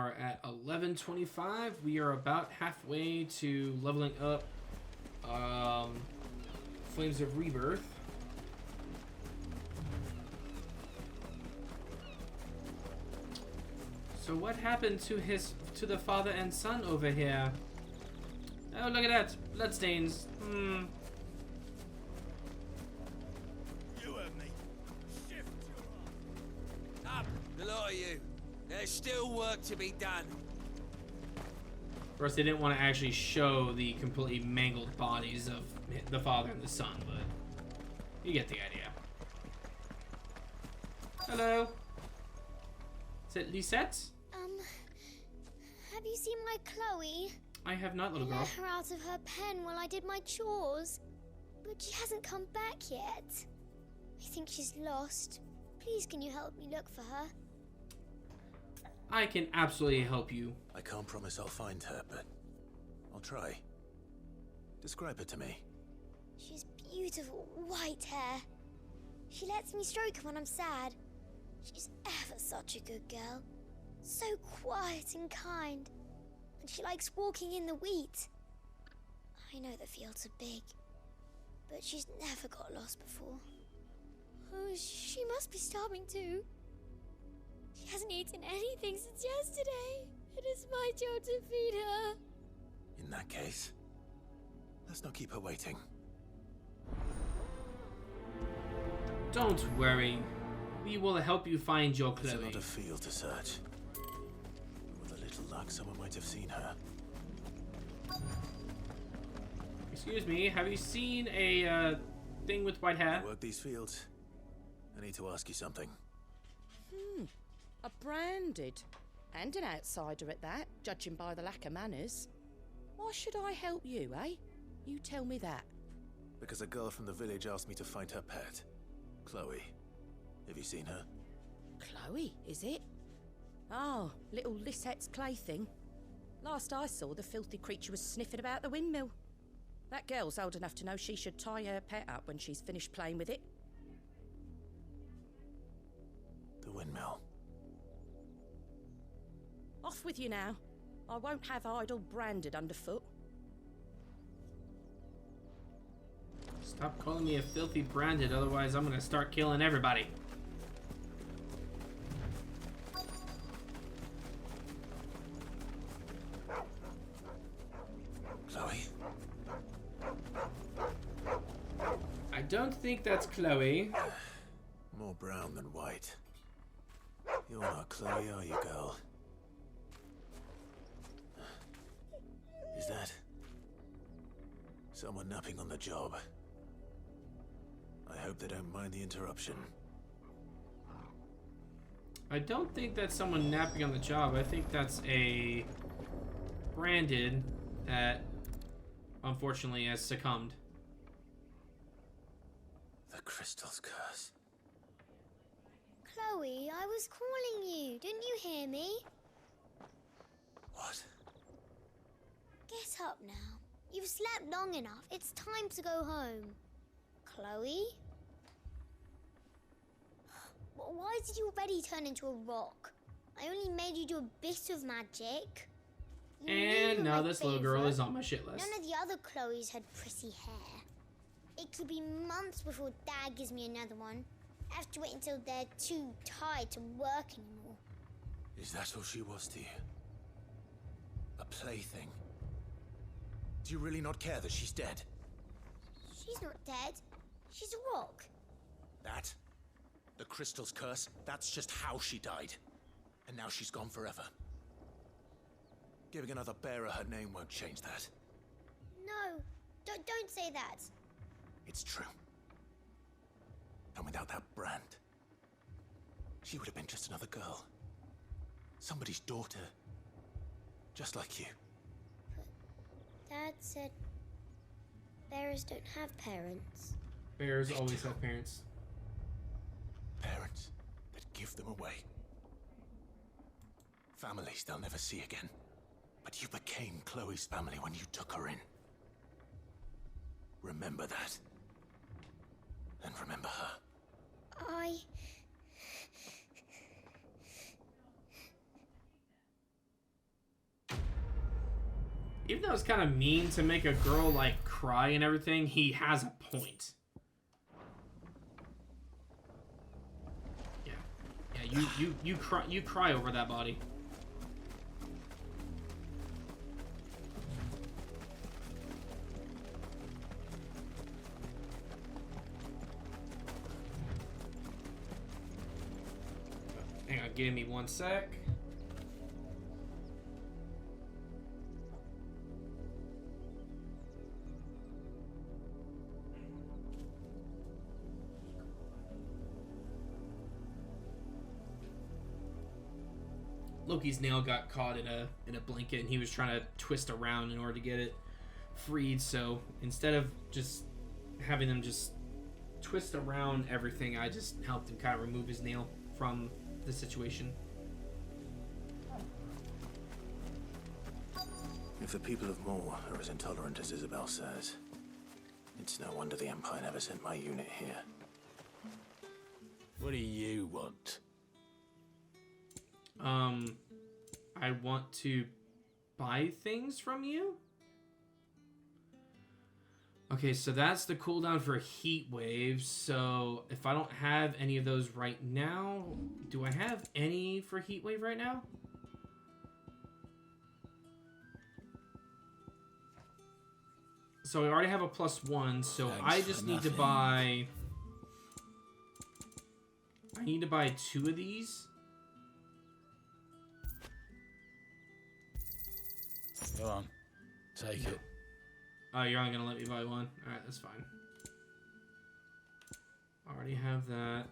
are at 11:25. We are about halfway to leveling up Flames of Rebirth. So what happened to the father and son over here? Oh, look at that. Bloodstains. You and me. Shift your arm. Up, the lot of you. There's still work to be done. Of course, they didn't want to actually show the completely mangled bodies of the father and the son, but you get the idea. Hello. Is it Lisette? Have you seen my Chloe? I have not, little I girl. let her out of her pen while I did my chores, but she hasn't come back yet. I think she's lost. Please, can you help me look for her? I can absolutely help you. I can't promise I'll find her, but I'll try. Describe her to me. She's beautiful white hair. She lets me stroke her when I'm sad. She's ever such a good girl. So quiet and kind. And she likes walking in the wheat. I know the fields are big, but she's never got lost before. Oh, she must be starving too. She hasn't eaten anything since yesterday. It is my job to feed her. In that case, let's not keep her waiting. Don't worry. We will help you find your There's a Chloe. lot of field to search. With a little luck, someone might have seen her. Excuse me, have you seen a thing with white hair? Work these fields. I need to ask you something. A branded. And an outsider at that, judging by the lack of manners. Why should I help you, eh? You tell me that. Because a girl from the village asked me to find her pet, Chloe. Have you seen her? Chloe, is it? Oh, little Lisette's plaything. Last I saw, the filthy creature was sniffing about the windmill. That girl's old enough to know she should tie her pet up when she's finished playing with it. The windmill. Off with you now. I won't have idle branded underfoot. Stop calling me a filthy branded, otherwise I'm gonna start killing everybody. Chloe? I don't think that's Chloe. More brown than white. You're not Chloe, are you, girl? Is that someone napping on the job? I hope they don't mind the interruption. I don't think that's someone napping on the job. I think that's a branded that unfortunately has succumbed. The crystal's curse. Chloe, I was calling you. Didn't you hear me? What? Get up now. You've slept long enough. It's time to go home. Chloe? Why did you already turn into a rock? I only made you do a bit of magic. You And were now my this little girl favourite. is on my shit list. None of the other Chloes had pretty hair. It could be months before Dad gives me another one. I have to wait until they're too tired to work anymore. Is that all she was to you? A plaything? Do you really not care that she's dead? She's not dead. She's a rock. That? The crystal's curse? That's just how she died. And now she's gone forever. Giving another bearer her name won't change that. No, don't say that. It's true. And without that brand, she would have been just another girl. Somebody's daughter. Just like you. Dad said bearers don't have parents. Bears always have parents. Parents that give them away. Families they'll never see again. But you became Chloe's family when you took her in. Remember that. And remember her. Even though it's kind of mean to make a girl, like, cry and everything, he has a point. Yeah. Yeah, you cry over that body. Hang on, give me 1 sec. Loki's nail got caught in a blanket, and he was trying to twist around in order to get it freed. So instead of just having them just twist around everything, I just helped him kind of remove his nail from the situation. If the people of Moor are as intolerant as Isabel says, it's no wonder the Empire never sent my unit here. What do you want? I want to buy things from you? Okay, so that's the cooldown for heat waves. So if I don't have any of those right now, do I have any for heat wave right now? So I already have a +1, so Thanks I for just need to nothing. buy... I need to buy 2 of these. Go on. Take it. Oh, you're only gonna let me buy 1? Alright, that's fine. Already have that.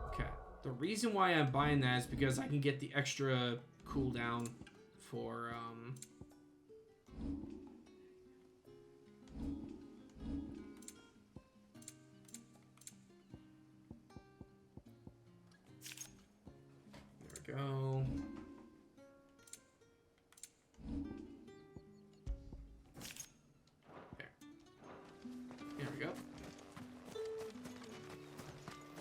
Okay. The reason why I'm buying that is because I can get the extra cooldown for, there we go. There we go.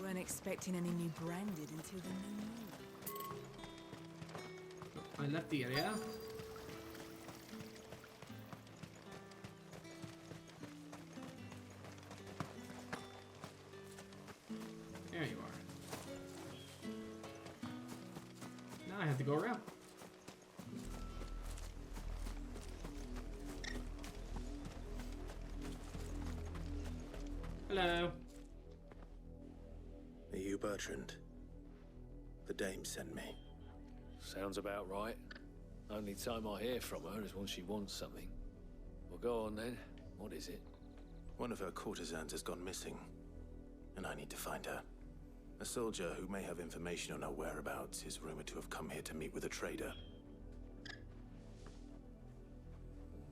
Weren't expecting any new branded until the new year. I left the area. There you are. Now I have to go around. Hello. Are you Bertrand? The dame sent me. Sounds about right. Only time I hear from her is when she wants something. Well, go on then. What is it? One of her courtesans has gone missing, and I need to find her. A soldier who may have information on her whereabouts is rumored to have come here to meet with a trader.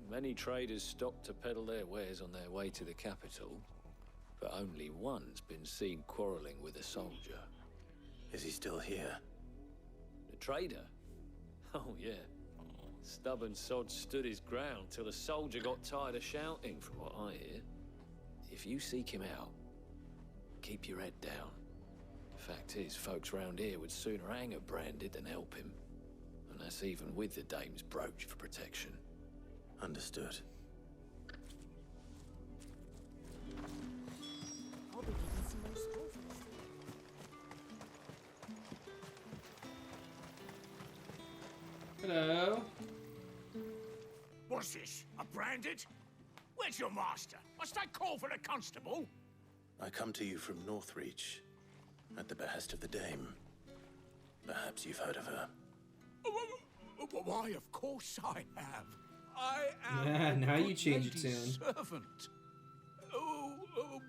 Many traders stop to peddle their wares on their way to the capital, but only one's been seen quarreling with a soldier. Is he still here? The trader? Oh, yeah. Stubborn sod stood his ground till the soldier got tired of shouting, from what I hear. If you seek him out, keep your head down. Fact is, folks round here would sooner hang a branded than help him. And that's even with the dame's brooch for protection. Understood. I'll be getting some more straw for this. Hello. What's this? A branded? Where's your master? Must I call for the constable? I come to you from Northreach, at the behest of the dame. Perhaps you've heard of her. Why, of course I have. I am Yeah, the now you good change it lady's soon. servant.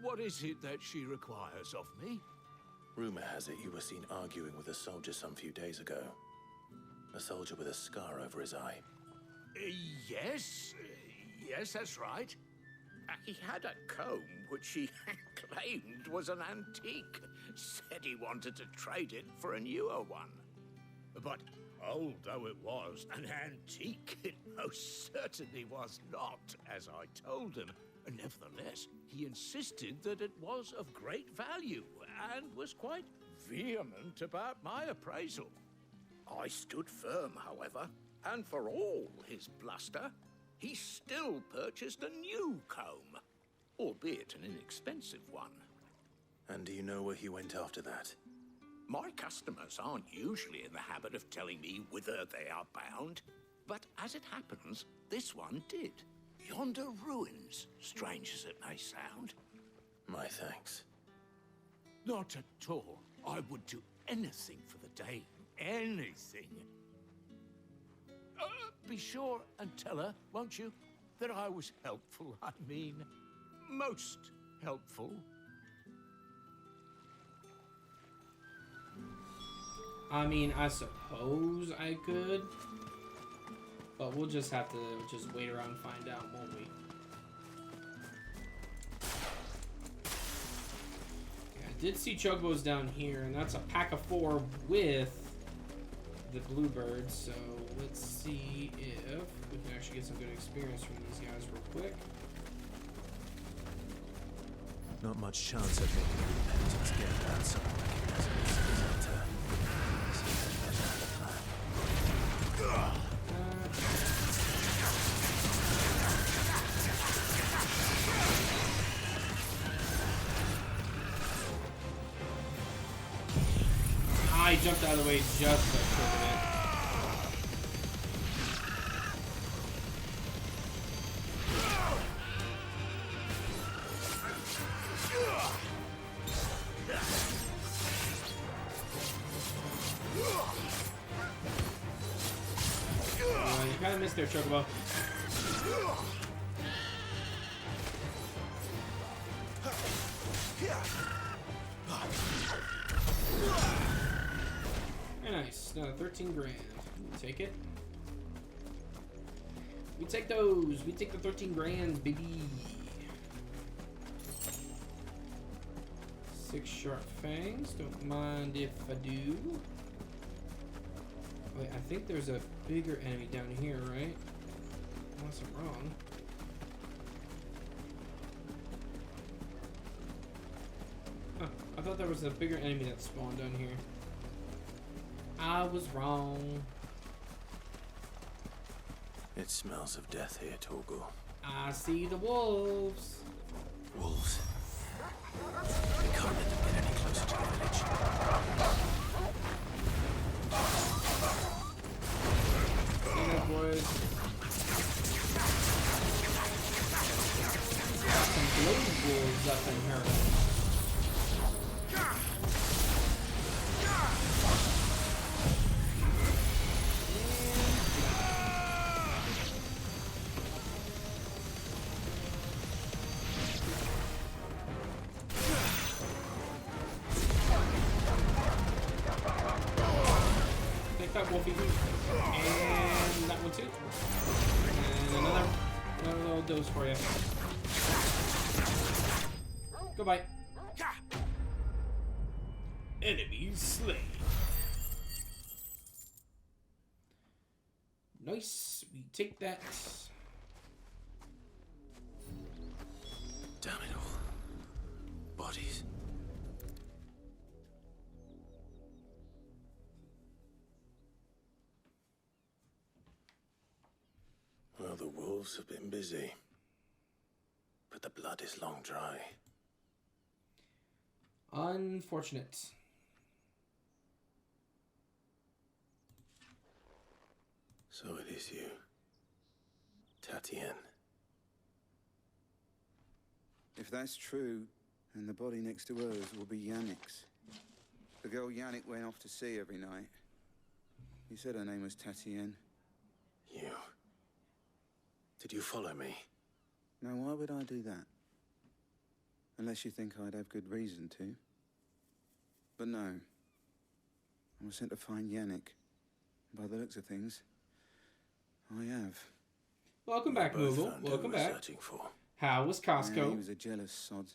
What is it that she requires of me? Rumor has it you were seen arguing with a soldier some few days ago. A soldier with a scar over his eye. Yes, that's right. He had a comb which he claimed was an antique. Said he wanted to trade it for a newer one. But old though it was, an antique it most certainly was not, as I told him. Nevertheless, he insisted that it was of great value and was quite vehement about my appraisal. I stood firm, however, And for all his bluster, he still purchased a new comb, albeit an inexpensive one. And do you know where he went after that? My customers aren't usually in the habit of telling me whither they are bound, but as it happens, this one did. Yonder ruins, strange as it may sound. My thanks. Not at all. I would do anything for the Dame. Anything. Be sure and tell her, won't you, that I was helpful. I mean, most helpful. I mean, I suppose I could. But we'll just have to just wait around and find out, won't we? Yeah, I did see chocobos down here, and that's a pack of 4 with the bluebirds. So let's see if we can actually get some good experience from these guys real quick. Not much chance of making repentance get that someone recognizing this presenter. I jumped out of the way just a minute. You kind of missed there, Chocobo. Very nice. Now 13 grand. Take it. We take those. We take the 13 grand, baby. 6 sharp fangs. Don't mind if I do. Wait, I think there's a bigger enemy down here, right? Unless I'm wrong. Huh, I thought there was a bigger enemy that spawned down here. I was wrong. It smells of death here, Torgal. I see the wolves. Wolves. We can't let them get any closer to the village. See that, boys? Got some blade wolves up in here. Wolfie. And that one too. And another little dose for you. Goodbye. Enemy slain. Nice. We take that. Damn it all. Bodies. Well, the wolves have been busy, but the blood is long dry. Unfortunate. So it is you, Tatienne. If that's true, then the body next to hers will be Yannick's. The girl Yannick went off to see every night. He said her name was Tatienne. You. Did you follow me? Now, why would I do that? Unless you think I'd have good reason to. But no. I was sent to find Yannick. By the looks of things, I have. Welcome back, Moogle. Welcome back. Searching for. How was Costco? Yeah, he was a jealous sod.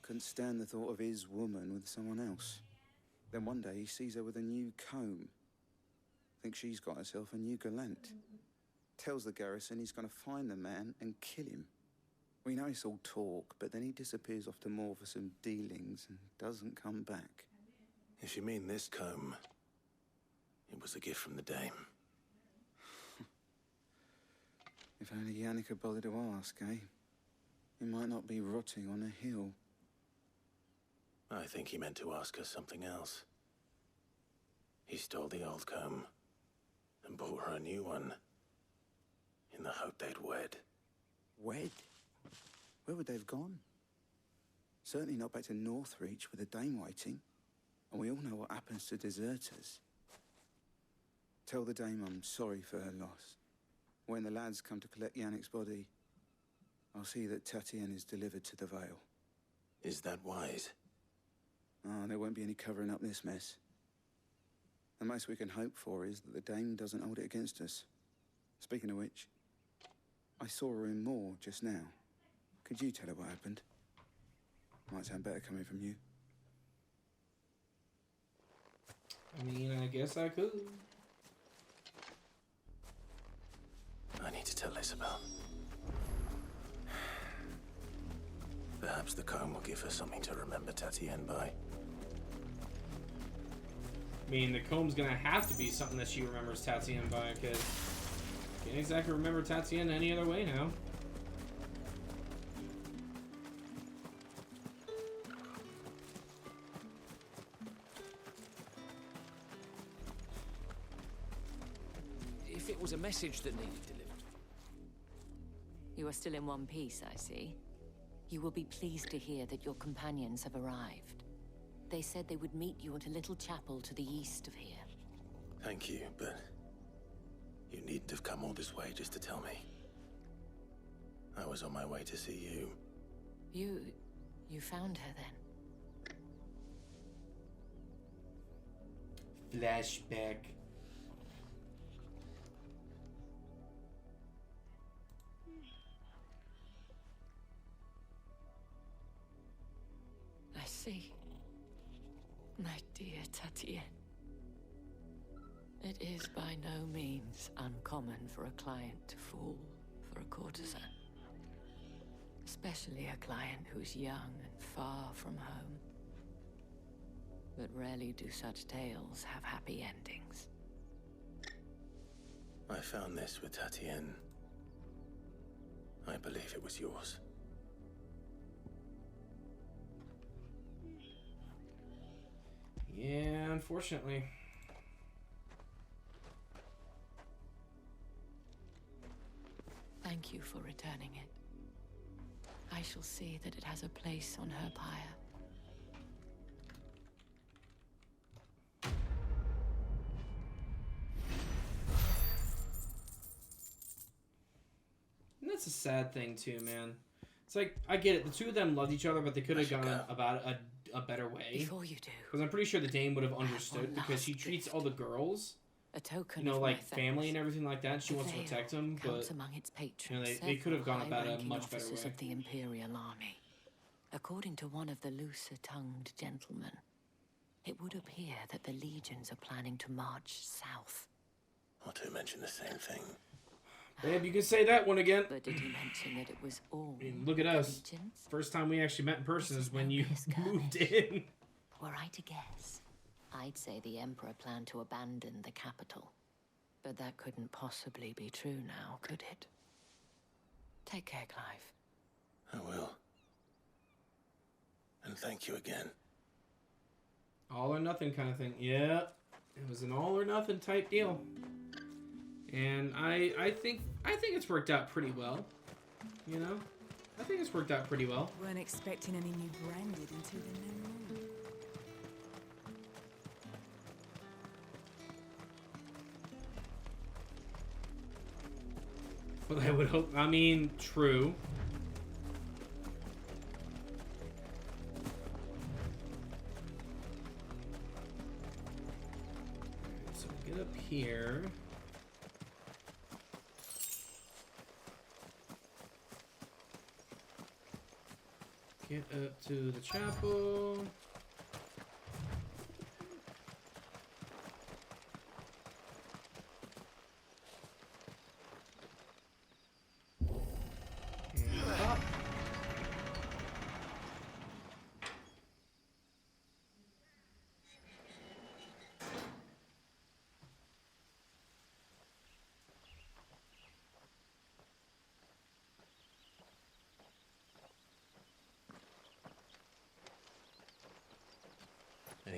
Couldn't stand the thought of his woman with someone else. Then one day he sees her with a new comb. Thinks she's got herself a new gallant. Tells the garrison he's going to find the man and kill him. We know it's all talk, but then he disappears off to Moor for some dealings and doesn't come back. If you mean this comb, it was a gift from the Dame. If only Yannick had bothered to ask, eh? He might not be rotting on a hill. I think he meant to ask us something else. He stole the old comb and bought her a new one in the hope they'd wed. Wed? Where would they have gone? Certainly not back to Northreach with a dame waiting. And we all know what happens to deserters. Tell the dame I'm sorry for her loss. When the lads come to collect Yannick's body, I'll see that Tatienne is delivered to the Vale. Is that wise? Oh, there won't be any covering up this mess. The most we can hope for is that the dame doesn't hold it against us. Speaking of which, I saw her in Moor just now. Could you tell her what happened? Might sound better coming from you. I mean, I guess I could. I need to tell Isabel. Perhaps the comb will give her something to remember Tatienne by. I mean, the comb's gonna have to be something that she remembers Tatienne by, because can't exactly remember Tatienne any other way now. If it was a message that needed delivered. You are still in one piece, I see. You will be pleased to hear that your companions have arrived. They said they would meet you at a little chapel to the east of here. Thank you, but you needn't have come all this way just to tell me. I was on my way to see you. You found her then? Flashback. I see. My dear Tatienne. It is by no means uncommon for a client to fall for a courtesan. Especially a client who's young and far from home. But rarely do such tales have happy endings. I found this with Tatienne. I believe it was yours. Yeah, unfortunately. Thank you for returning it. I shall see that it has a place on her pyre. And that's a sad thing too, man. It's like, I get it, the two of them loved each other, but they could have gone about it a better way. Before you do. Because I'm pretty sure the dame would have understood, because she treats all the girls, a token, you know, of like my family thanks. and everything like that. She The wants to Vale protect them, counts but among its patrons, you know, they could have gone about it a high-ranking much better officers way. of the Imperial Army. According to one of the looser-tongued gentlemen, it would appear that the legions are planning to march south. Not to mention the same thing. Babe, you can say that one again. But did he mention that it was all I mean, look at us. legions? First time we actually met in person is when you Miss moved Kermit. in. Were I to guess, I'd say the Emperor planned to abandon the capital. But that couldn't possibly be true now, could it? Take care, Clive. I will. And thank you again. All or nothing kind of thing. Yeah, it was an all or nothing type deal. And I think it's worked out pretty well. You know? I think it's worked out pretty well. Weren't expecting any new branded until the new moon. But I would hope, I mean, true. So get up here. Get up to the chapel. And up.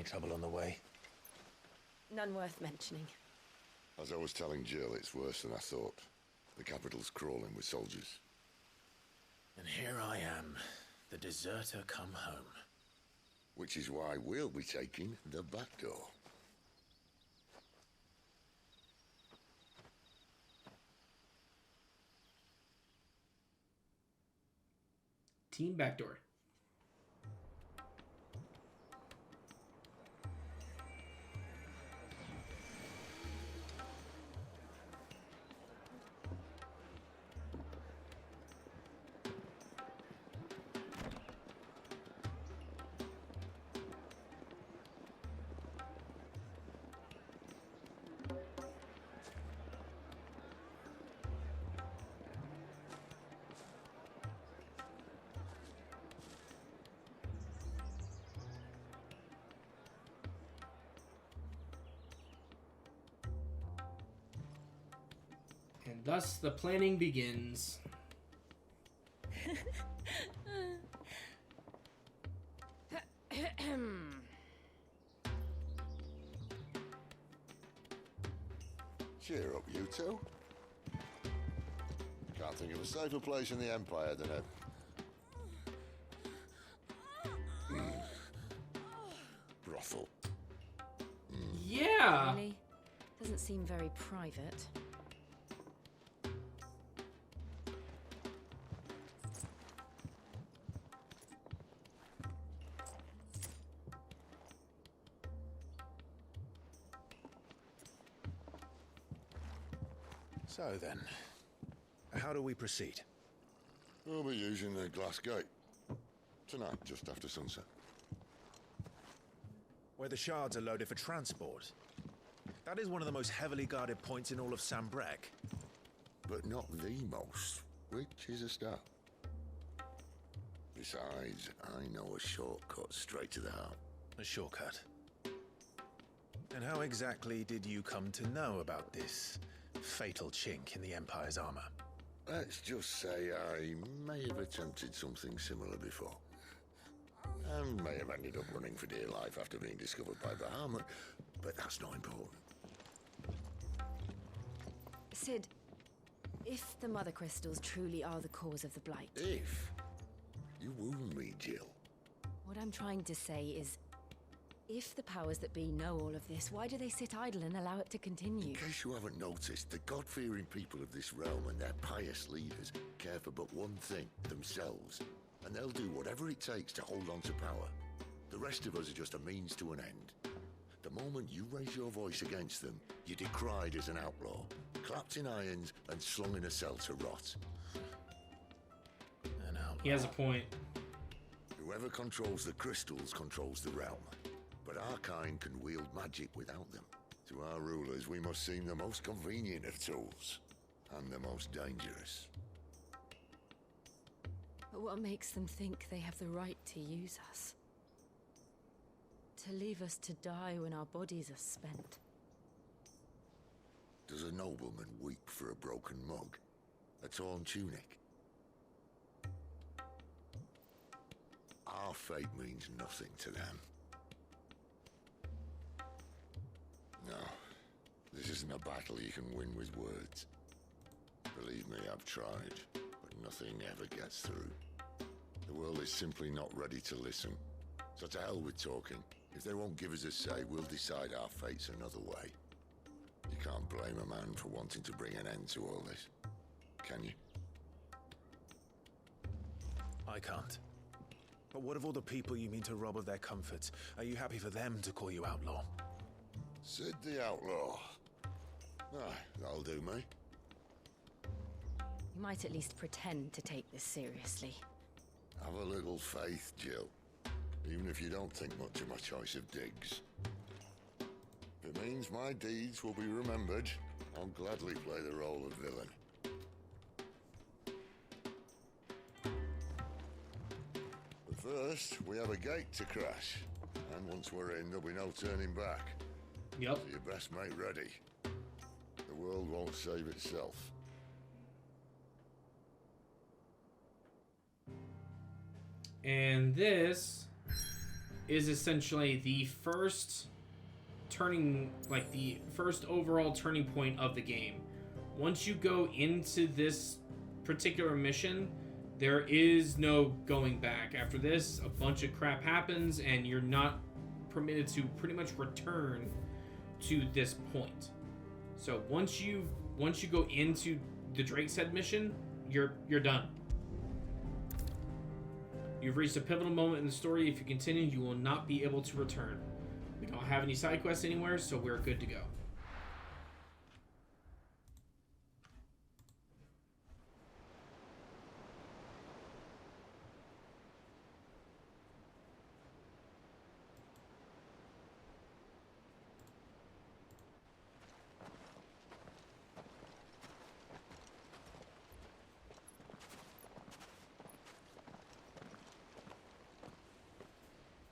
Any trouble on the way? None worth mentioning. As I was telling Jill, it's worse than I thought. The capital's crawling with soldiers. And here I am, the deserter come home. Which is why we'll be taking the back door. Team backdoor. And thus the planning begins. Cheer up, you two. Can't think of a safer place in the Empire than a... brothel. Yeah! Really? Doesn't seem very private. So then, how do we proceed? We'll be using the glass gate. Tonight, just after sunset. Where the shards are loaded for transport. That is one of the most heavily guarded points in all of Sambrec. But not the most, which is a start. Besides, I know a shortcut straight to the heart. A shortcut. And how exactly did you come to know about this fatal chink in the Empire's armor? Let's just say I may have attempted something similar before. And may have ended up running for dear life after being discovered by Bahamut, but that's not important. Sid, if the Mother Crystals truly are the cause of the Blight... If? You wound me, Jill. What I'm trying to say is, if the powers that be know all of this, why do they sit idle and allow it to continue? In case you haven't noticed, the God-fearing people of this realm and their pious leaders care for but one thing, themselves. And they'll do whatever it takes to hold on to power. The rest of us are just a means to an end. The moment you raise your voice against them, you're decried as an outlaw, clapped in irons and slung in a cell to rot. An outlaw. He has a point. Whoever controls the crystals controls the realm. But our kind can wield magic without them. To our rulers, we must seem the most convenient of tools, and the most dangerous. But what makes them think they have the right to use us? To leave us to die when our bodies are spent? Does a nobleman weep for a broken mug? A torn tunic? Our fate means nothing to them. No, this isn't a battle you can win with words. Believe me, I've tried, but nothing ever gets through. The world is simply not ready to listen. So to hell with talking. If they won't give us a say, we'll decide our fates another way. You can't blame a man for wanting to bring an end to all this, can you? I can't. But what of all the people you mean to rob of their comforts? Are you happy for them to call you outlaw? Sid the Outlaw. Ah, that'll do me. You might at least pretend to take this seriously. Have a little faith, Jill. Even if you don't think much of my choice of digs. If it means my deeds will be remembered, I'll gladly play the role of villain. But first, we have a gate to crash. And once we're in, there'll be no turning back. Yep. So you best make ready. The world won't save itself. And this is essentially the first the first overall turning point of the game. Once you go into this particular mission, there is no going back. After this, a bunch of crap happens, and you're not permitted to pretty much return to this point. So once you go into the Drake's Head mission, you're done. You've reached a pivotal moment in the story. If you continue, you will not be able to return. We don't have any side quests anywhere, so we're good to go.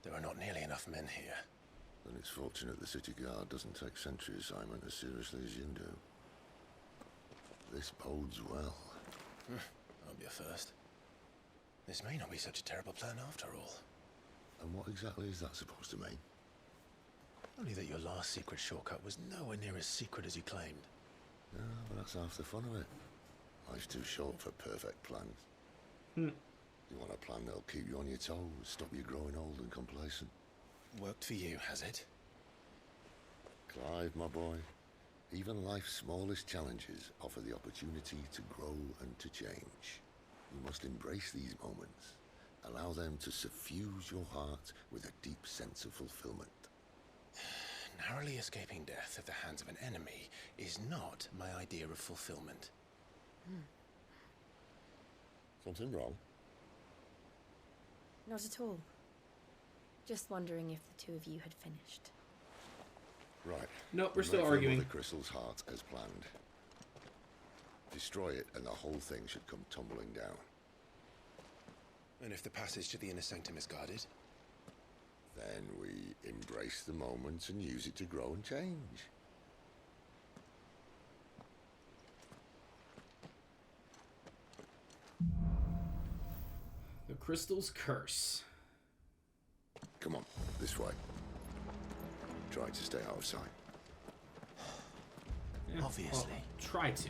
There are not nearly enough men here. Then it's fortunate the city guard doesn't take sentry assignment as seriously as you do. This bodes well. I'll be a first. This may not be such a terrible plan after all. And what exactly is that supposed to mean? Only that your last secret shortcut was nowhere near as secret as you claimed. Yeah, but that's half the fun of it. Life's too short for perfect plans. You want a plan that'll keep you on your toes, stop you growing old and complacent. Worked for you, has it? Clive, my boy, even life's smallest challenges offer the opportunity to grow and to change. You must embrace these moments. Allow them to suffuse your heart with a deep sense of fulfillment. Narrowly escaping death at the hands of an enemy is not my idea of fulfillment. Something wrong? Not at all. Just wondering if the two of you had finished. Right. Nope, we're still arguing. The crystal's heart as planned. Destroy it and the whole thing should come tumbling down. And if the passage to the inner sanctum is guarded? Then we embrace the moment and use it to grow and change. The crystal's curse. Come on, this way. Try to stay out of sight. Yeah, Obviously. I'll try to.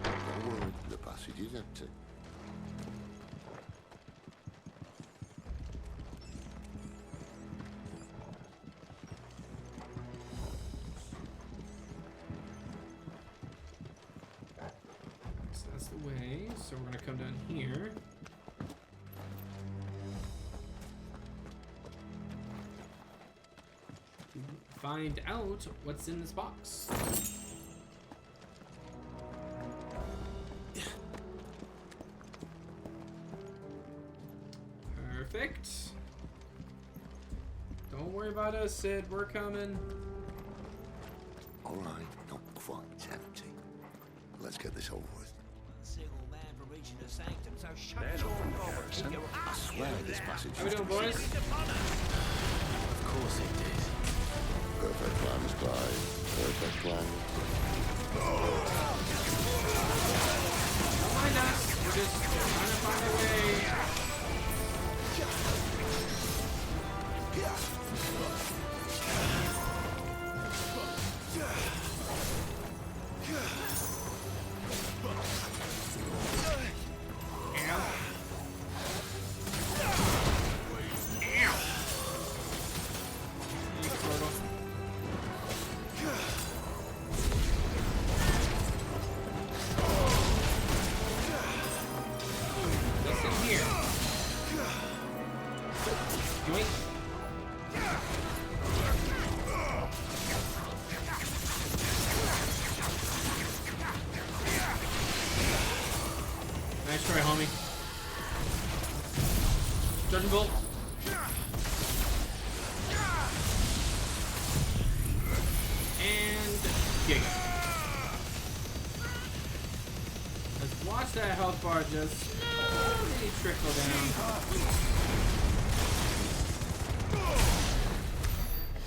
Don't worry, the passage is empty. So that's the way. So we're gonna come down here. Find out what's in this box. Perfect. Don't worry about us, Sid. We're coming. All right, not quite empty. Let's get this over with. Single man for reaching the sanctum, so shut your mouth and keep your I swear this passage How we doing, boys? Of course it did. Perfect plans, Clive. Perfect plan. Don't mind us. We're just trying to find a way. Nice try, homie. Judging bolt. And kick. Let's watch that health bar just slowly trickle down.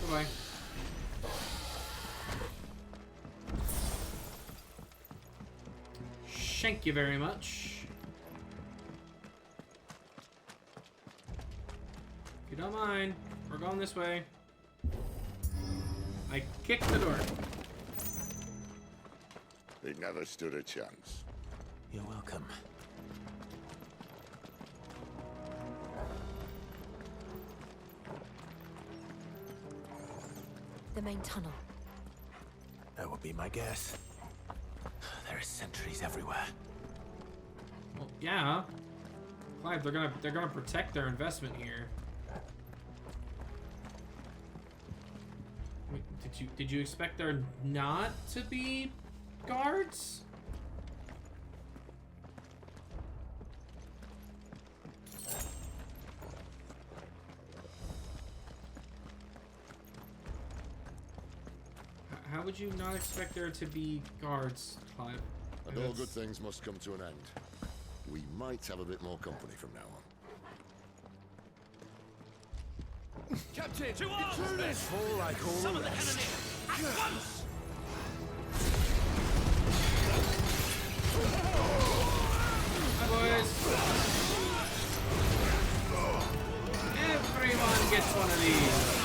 Goodbye. Thank you very much. you don't mind, we're going this way. I kicked the door. They never stood a chance. You're welcome. The main tunnel. That would be my guess. There are sentries everywhere. Well, yeah. Clive, they're gonna protect their investment here. Wait, did you expect there not to be guards? How would you not expect there to be guards, Clive? And all good things must come to an end. We might have a bit more company from now on. Captain! To arms! Fall like all Summon the the rest. cannoneer! At once! Hi, boys. Everyone gets one of these.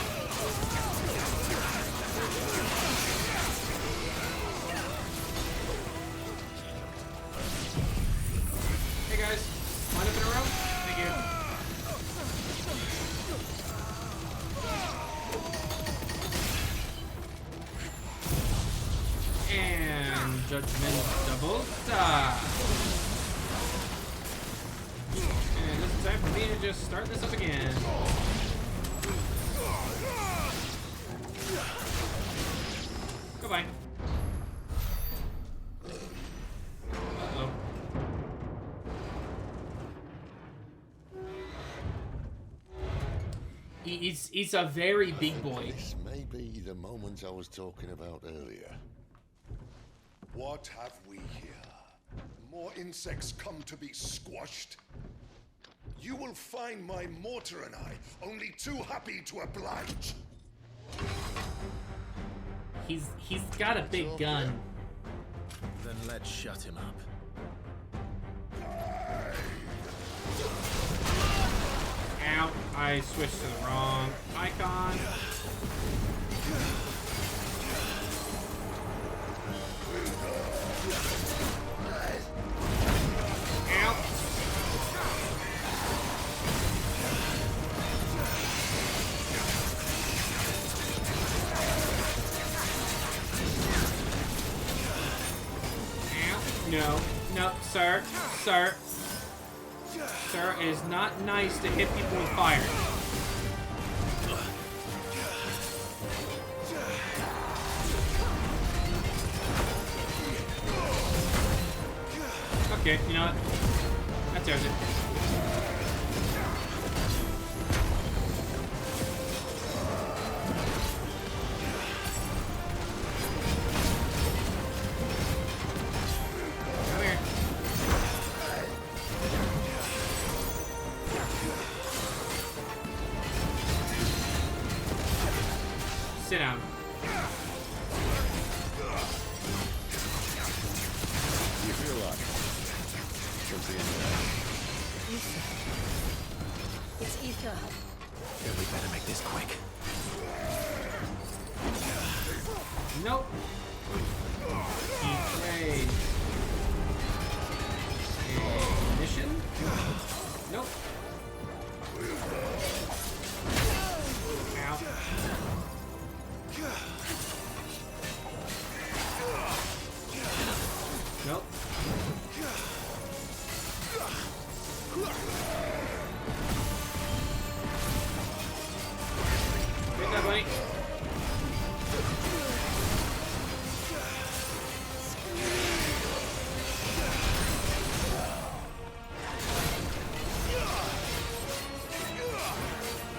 Hey guys, line up in a row. Thank you. And Judgment double die. And this is time for me to just start this up again. Goodbye. Uh-oh. He's a very big boy. This may be the moment I was talking about earlier. What have we here? More insects come to be squashed? You will find my mortar and I only too happy to oblige. He's got a big gun. Then let's shut him up. Ow, I switched to the wrong icon. Ow. No, no, sir, sir. Sir, it is not nice to hit people with fire. Okay, you know what? That does it. Come here. Sit down. You feel like something in there? Ether. It's ether. Then we better make this quick. Nope. Betrayed. Mission? Nope. Ow. Nope. Take that, buddy.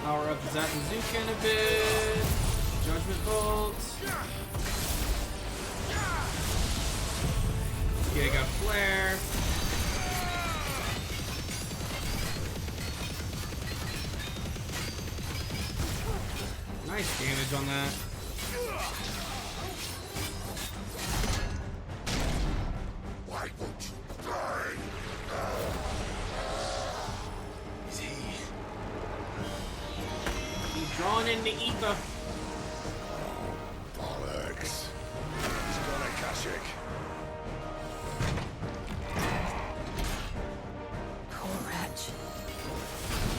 Power up the Zapazooka in a bit. Judgment Bolt. Okay, I got Flare. Nice damage on that. Why won't you die? Is he? in the ether. Bollocks. He's got a Kashyyyk. Poor wretch.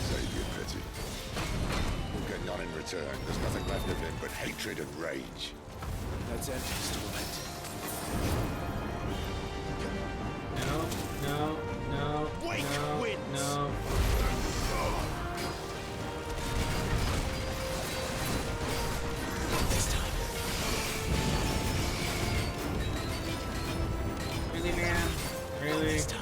Save your pity. We'll get none in return. There's nothing left of him but hatred and rage. That's empty, torment. No. Wake wins. No. This time. Really, man? Really? This time.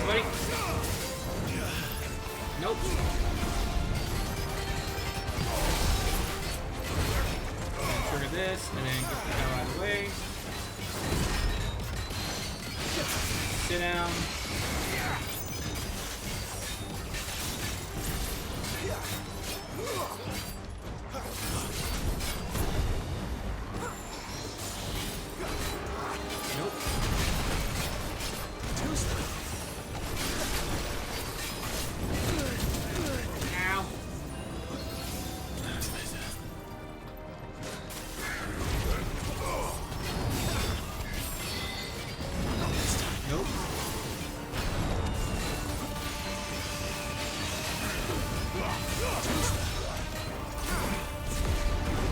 Buddy? Nope. Trigger this, and then get the hell out of the way. Sit down. Nope. Ow. Nope.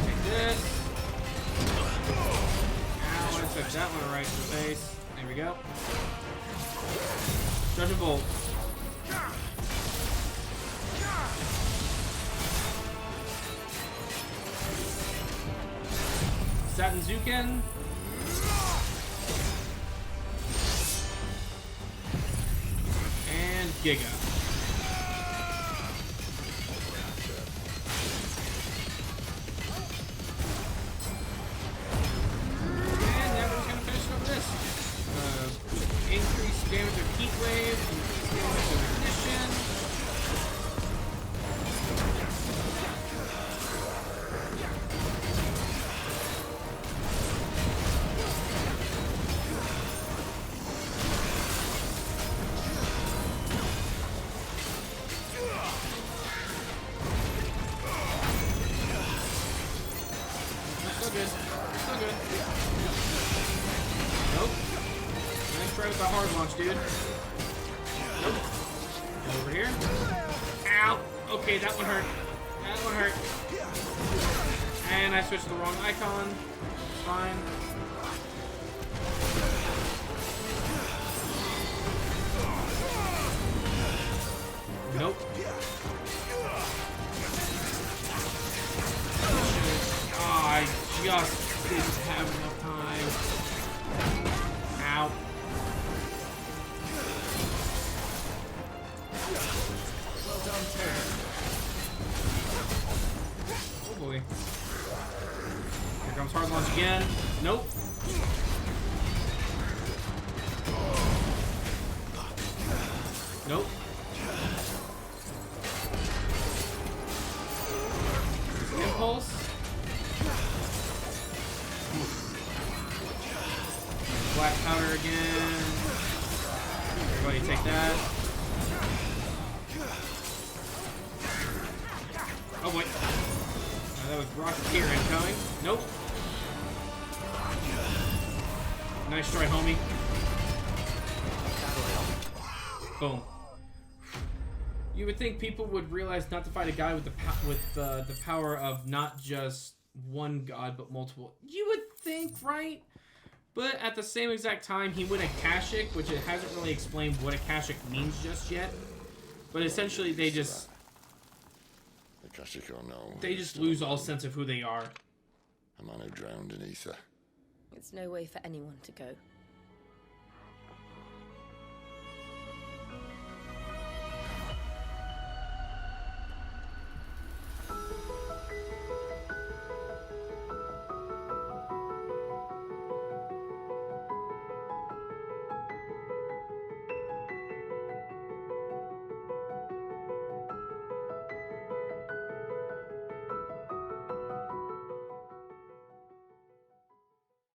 Take this. Ow, I took that one right to the face. There we go. Judging Bolt. Satinzuken. And Giga. And now we're just gonna finish up this. Increased damage of Heat Wave, increased damage of Ignition. Still good. Still good. Nope. Nice try with the hard launch, dude. Nope. Over here. Ow. Okay, that one hurt. That one hurt. And I switched to the wrong icon. Fine. Nope. Oh, I just didn't have enough time. Ow. Well done, Terry. Oh boy. Here comes hard launch again. Nope. Nope. Impulse. Black powder again. Everybody take that. Oh wait. That was Rocketeer incoming. Nope. Nice try, homie. Boom. You would think people would realize not to fight a guy with the power of not just one god but multiple. You would think, right? But at the same exact time, he went a Kashyyyk, which it hasn't really explained what a Kashyyyk means just yet. But essentially, they just they just lose all sense of who they are. A man who drowned in ether. It's no way for anyone to go.